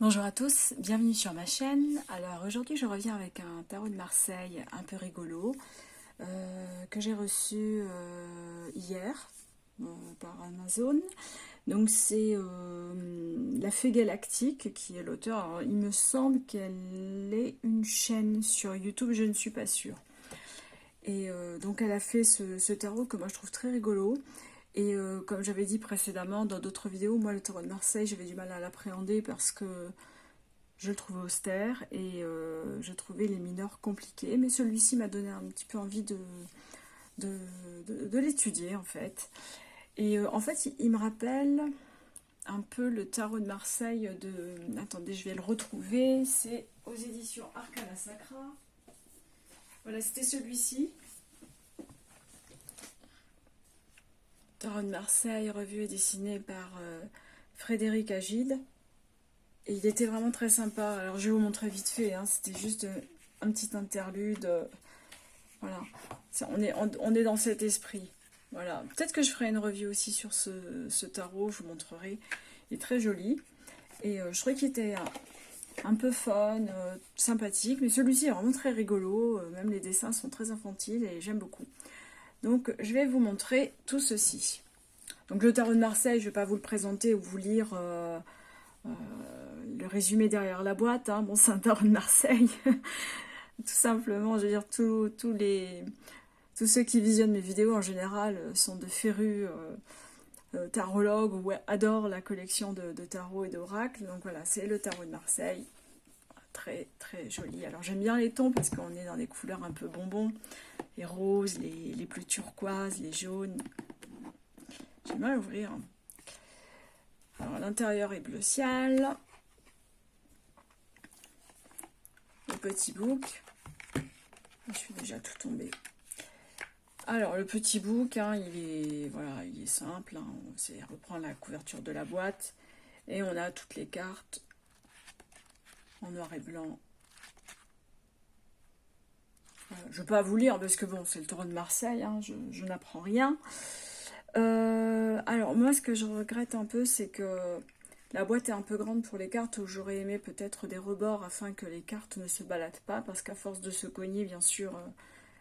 Bonjour à tous, bienvenue sur ma chaîne. Alors aujourd'hui je reviens avec un tarot de Marseille un peu rigolo que j'ai reçu hier par Amazon. Donc c'est La Fée Galactique qui est l'auteur. Alors, il me semble qu'elle est une chaîne sur YouTube, je ne suis pas sûre. Et donc elle a fait ce tarot que moi je trouve très rigolo. Et comme j'avais dit précédemment dans d'autres vidéos, moi le tarot de Marseille j'avais du mal à l'appréhender parce que je le trouvais austère et je trouvais les mineurs compliqués. Mais celui-ci m'a donné un petit peu envie de, de l'étudier en fait. Et en fait, il me rappelle un peu le tarot de Marseille de... Attendez, je vais le retrouver. C'est aux éditions Arcana Sacra. Voilà, c'était celui-ci. Tarot de Marseille, revu et dessiné par Frédéric Agide. Et il était vraiment très sympa. Alors je vais vous montrer vite fait, hein. C'était juste un petit interlude. Voilà, on est dans cet esprit. Voilà, peut-être que je ferai une review aussi sur ce tarot, je vous montrerai. Il est très joli. Et je trouvais qu'il était un peu fun, sympathique, mais celui-ci est vraiment très rigolo. Même les dessins sont très infantiles et j'aime beaucoup. Donc je vais vous montrer tout ceci. Donc le tarot de Marseille, je ne vais pas vous le présenter ou vous lire le résumé derrière la boîte. Hein. Bon, c'est un tarot de Marseille. Tout simplement, je veux dire, tous ceux qui visionnent mes vidéos en général sont de férus tarologues ou adorent la collection de tarot et d'oracles. Donc voilà, c'est le tarot de Marseille. Très très joli. Alors j'aime bien les tons parce qu'on est dans des couleurs un peu bonbons. Les roses, les plus turquoises, les jaunes. J'aime bien l'ouvrir. Alors l'intérieur est bleu ciel. Le petit book. Je suis déjà tout tombée. Alors le petit book, hein, il est simple, hein, c'est reprendre la couverture de la boîte et on a toutes les cartes en noir et blanc. Je ne vais pas vous lire parce que bon, c'est le tarot de Marseille, hein, je n'apprends rien. Alors moi, ce que je regrette un peu, c'est que la boîte est un peu grande pour les cartes, où j'aurais aimé peut-être des rebords afin que les cartes ne se baladent pas, parce qu'à force de se cogner, bien sûr,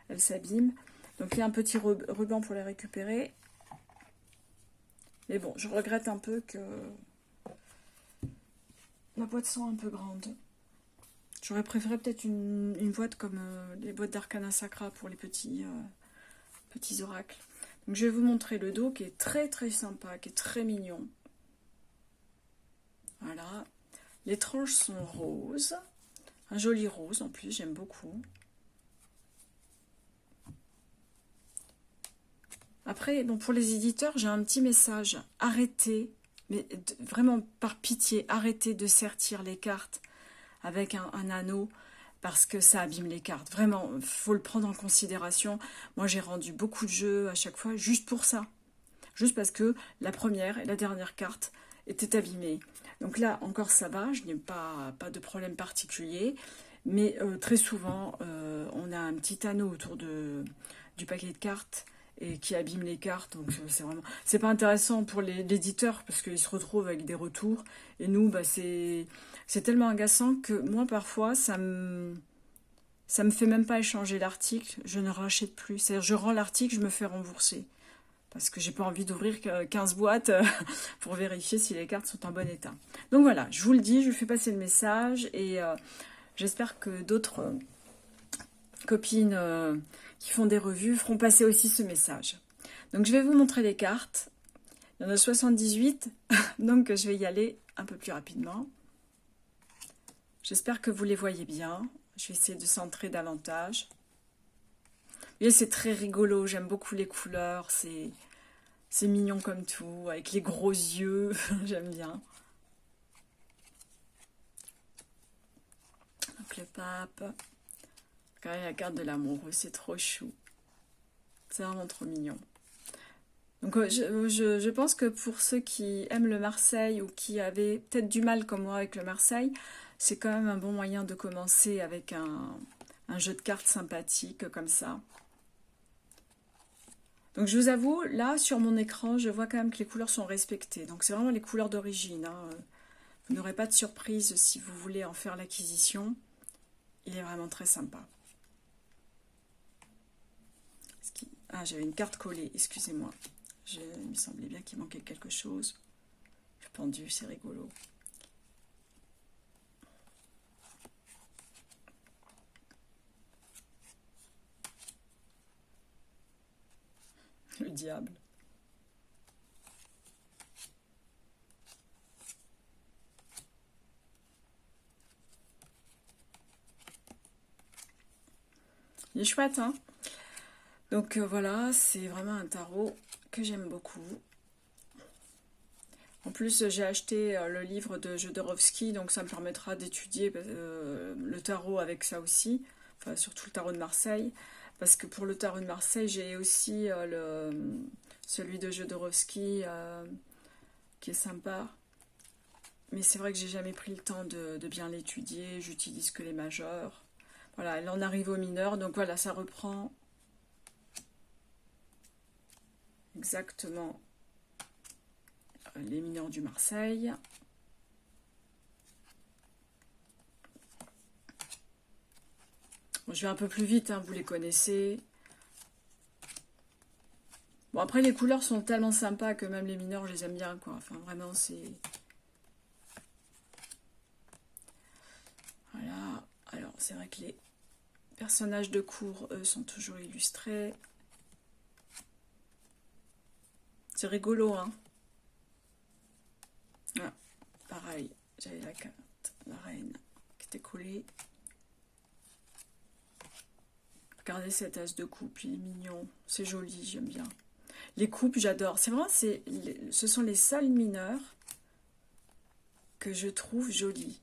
elles s'abîment. Donc il y a un petit ruban pour les récupérer. Mais bon, je regrette un peu que la boîte soit un peu grande. J'aurais préféré peut-être une boîte comme les boîtes d'Arcana Sacra pour les petits oracles. Donc je vais vous montrer le dos qui est très très sympa, qui est très mignon. Voilà. Les tranches sont roses. Un joli rose en plus, j'aime beaucoup. Après, bon, pour les éditeurs, j'ai un petit message. Arrêtez, mais vraiment par pitié, arrêtez de sertir les cartes avec un anneau parce que ça abîme les cartes. Vraiment, il faut le prendre en considération. Moi, j'ai rendu beaucoup de jeux à chaque fois juste pour ça. Juste parce que la première et la dernière carte étaient abîmées. Donc là, encore ça va, je n'ai pas de problème particulier. Mais très souvent, on a un petit anneau autour du paquet de cartes et qui abîme les cartes. Donc c'est pas intéressant pour l'éditeur parce qu'il se retrouve avec des retours. Et nous, bah, c'est tellement agaçant que moi, parfois, ça me fait même pas échanger l'article. Je ne rachète plus. C'est-à-dire, je rends l'article, je me fais rembourser. Parce que j'ai pas envie d'ouvrir 15 boîtes pour vérifier si les cartes sont en bon état. Donc voilà, je vous le dis, je vous fais passer le message et j'espère que d'autres copines qui font des revues feront passer aussi ce message. Donc je vais vous montrer les cartes. Il y en a 78, donc je vais y aller un peu plus rapidement. J'espère que vous les voyez bien. Je vais essayer de centrer davantage. Et c'est très rigolo, j'aime beaucoup les couleurs, c'est mignon comme tout, avec les gros yeux, j'aime bien. Donc le pape, regardez la carte de l'amoureux, c'est trop chou. C'est vraiment trop mignon. Donc je pense que pour ceux qui aiment le Marseille ou qui avaient peut-être du mal comme moi avec le Marseille, c'est quand même un bon moyen de commencer avec un jeu de cartes sympathique comme ça. Donc je vous avoue, là sur mon écran, je vois quand même que les couleurs sont respectées. Donc c'est vraiment les couleurs d'origine. Hein. Vous n'aurez pas de surprise si vous voulez en faire l'acquisition. Il est vraiment très sympa. Ah, j'avais une carte collée, excusez-moi. Il me semblait bien qu'il manquait quelque chose. Le pendu, c'est rigolo. Le diable. Il est chouette, hein? Donc voilà, c'est vraiment un tarot que j'aime beaucoup. En plus, j'ai acheté le livre de Jodorowsky, donc ça me permettra d'étudier le tarot avec ça aussi. Enfin, surtout le tarot de Marseille. Parce que pour le tarot de Marseille, j'ai aussi celui de Jodorowsky qui est sympa. Mais c'est vrai que j'ai jamais pris le temps de bien l'étudier. J'utilise que les majeurs. Voilà, là on arrive aux mineurs. Donc voilà, ça reprend exactement les mineurs du Marseille. Bon, je vais un peu plus vite, hein, vous les connaissez. Bon, après, les couleurs sont tellement sympas que même les mineurs, je les aime bien, quoi. Enfin, vraiment, c'est... Voilà. Alors, c'est vrai que les personnages de cours, eux, sont toujours illustrés. C'est rigolo, hein. Ah, pareil, j'avais la carte, la reine, qui était collée. Regardez cet as de coupe, il est mignon. C'est joli, j'aime bien. Les coupes, j'adore. C'est vraiment, ce sont les seuls mineurs que je trouve jolis.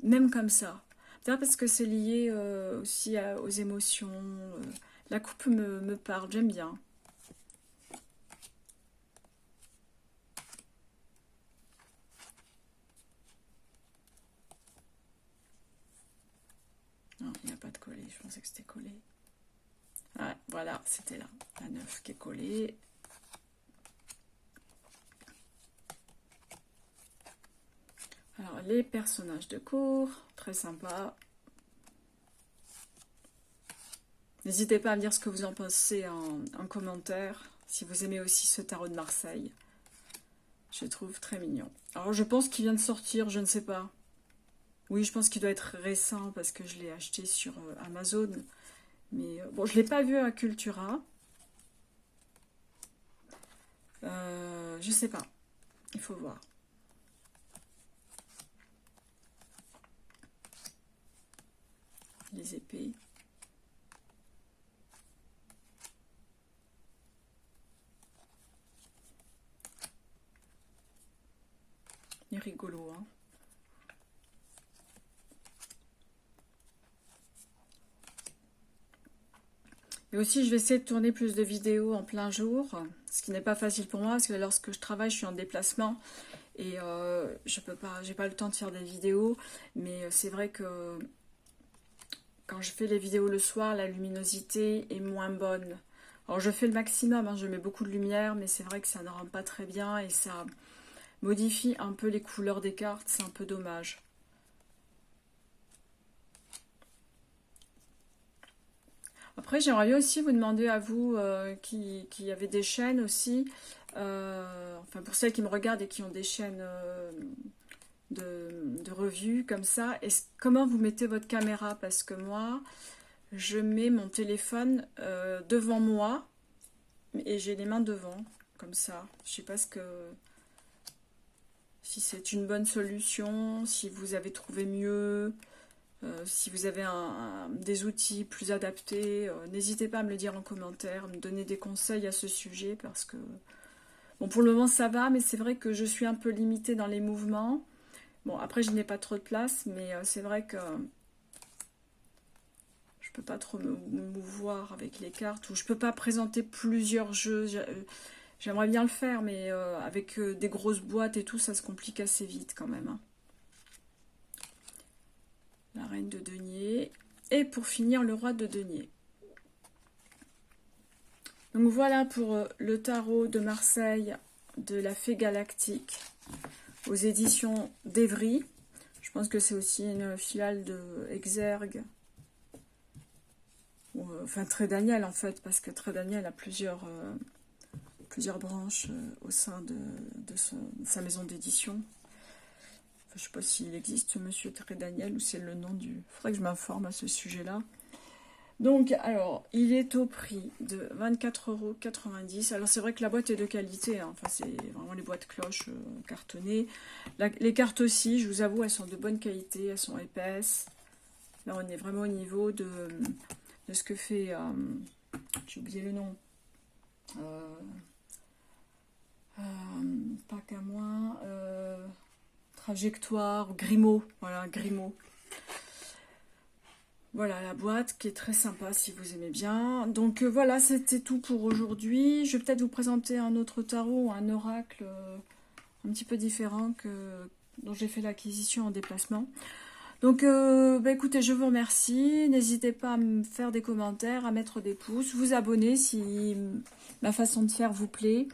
Même comme ça. Peut-être parce que c'est lié aussi aux émotions. La coupe me parle, j'aime bien. Non, il n'y a pas de collé, je pensais que c'était collé. Ouais, voilà, c'était là. La 9 qui est collée. Alors, les personnages de cours, très sympa. N'hésitez pas à me dire ce que vous en pensez en commentaire, si vous aimez aussi ce tarot de Marseille. Je le trouve très mignon. Alors, je pense qu'il vient de sortir, je ne sais pas. Oui, je pense qu'il doit être récent parce que je l'ai acheté sur Amazon. Mais bon, je ne l'ai pas vu à Cultura. Je sais pas. Il faut voir. Les épées. Il est rigolo, hein. Et aussi, je vais essayer de tourner plus de vidéos en plein jour, ce qui n'est pas facile pour moi, parce que lorsque je travaille, je suis en déplacement, et je peux pas, j'ai pas le temps de faire des vidéos, mais c'est vrai que quand je fais les vidéos le soir, la luminosité est moins bonne. Alors je fais le maximum, hein, je mets beaucoup de lumière, mais c'est vrai que ça ne rend pas très bien, et ça modifie un peu les couleurs des cartes, c'est un peu dommage. Après, j'aimerais bien aussi vous demander à vous qui avez des chaînes aussi, enfin pour celles qui me regardent et qui ont des chaînes de revues comme ça, comment vous mettez votre caméra? Parce que moi, je mets mon téléphone devant moi et j'ai les mains devant, comme ça. Je sais pas si c'est une bonne solution, si vous avez trouvé mieux. Si vous avez des outils plus adaptés, n'hésitez pas à me le dire en commentaire, me donner des conseils à ce sujet parce que, bon, pour le moment ça va, mais c'est vrai que je suis un peu limitée dans les mouvements. Bon, après je n'ai pas trop de place, mais c'est vrai que je peux pas trop me mouvoir avec les cartes ou je peux pas présenter plusieurs jeux. J'aimerais bien le faire, mais avec des grosses boîtes et tout, ça se complique assez vite quand même, hein. La reine de denier. Et pour finir, le roi de denier. Donc voilà pour le tarot de Marseille de la Fée Galactique. aux éditions d'Evry. Je pense que c'est aussi une filiale de Exergue. Enfin, Très Daniel, en fait, parce que Très Daniel a plusieurs branches au sein de sa maison d'édition. Enfin, je ne sais pas s'il existe, Monsieur Très Daniel, ou c'est le nom du... Il faudrait que je m'informe à ce sujet-là. Donc, alors, il est au prix de 24,90 €. Alors, c'est vrai que la boîte est de qualité, hein. Enfin, c'est vraiment les boîtes cloches cartonnées. Les cartes aussi, je vous avoue, elles sont de bonne qualité, elles sont épaisses. Là, on est vraiment au niveau de ce que fait... j'ai oublié le nom. Pas qu'à moi. Trajectoire, Grimaud. Voilà, Grimaud. Voilà la boîte qui est très sympa si vous aimez bien. Donc voilà, c'était tout pour aujourd'hui. Je vais peut-être vous présenter un autre tarot, un oracle un petit peu différent dont j'ai fait l'acquisition en déplacement. Donc écoutez, je vous remercie. N'hésitez pas à me faire des commentaires, à mettre des pouces, vous abonner si ma façon de faire vous plaît.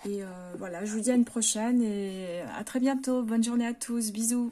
Et voilà, je vous dis à une prochaine et à très bientôt. Bonne journée à tous, bisous.